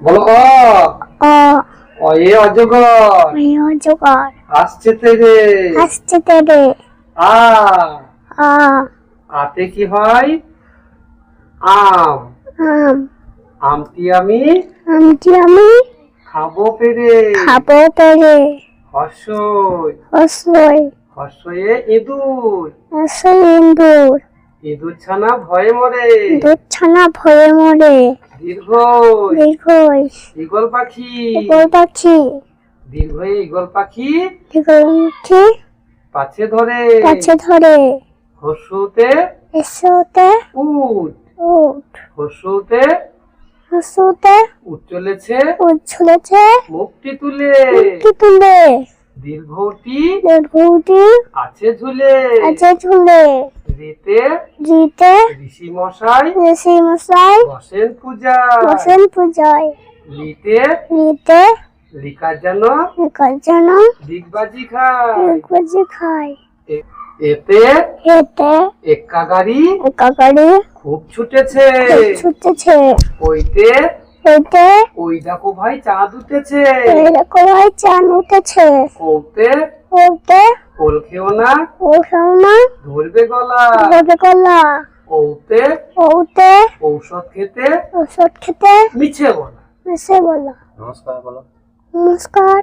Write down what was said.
বলো অ। অ অয়ে অজগর। অয়ে অজগর। আসছে তেরে। আসছে তেরে। আ। আ। আতে কি হয়? আম। আম। আমটি আমি আমটি আমি খাবো পেরে। খাবো পেরে। হর্ষই। হর্ষই। হর্ষয়ে ইঁদুর। হর্ষই ইঁদুর। ইঁদুর ছানা ভয়ে মরে। ইঁদুর ছানা ভয়ে মরে। দীর্ঘই। দীর্ঘই। ঈগল পাখি। ঈগল পাখি। দীর্ঘয়ে ঈগল পাখি ঈগল পাখি পাছে ধরে। কাছে ধরে। হর্ষতে এসোতে উট। উট। হর্ষতে হর্ষতে উট চলেছে উট ঝুলেছে মুখটি তুলে। মুখটি তুলে। দীর্ঘটি দীর্ঘটি আছে ঝুলে। আছে ঝুলে। রিতে জিতে ঋষি মশাই ঋষি মশাই বসেন পূজায়। বসেন পূজায়। লিতে নিতে লিকার যেন নিকার যেন দিগবাজি খায়। একবাজি খায়। এতে এতে এক্কা গাড়ি একাকারে খুব ছুটেছে। ছুটেছে। ওইতে এতে ওই দেখো ভাই চাঁদ উঠেছে। এরকম হয় চান উঠেছে। ওতে ওতে কোল খেও না ও না ধরবে গলা। ধরে গলা। ওতে ওতে ঔষধ খেতে ওষুধ খেতে মিছে বলা। মিশে বলো। নমস্কার বলো। নমস্কার।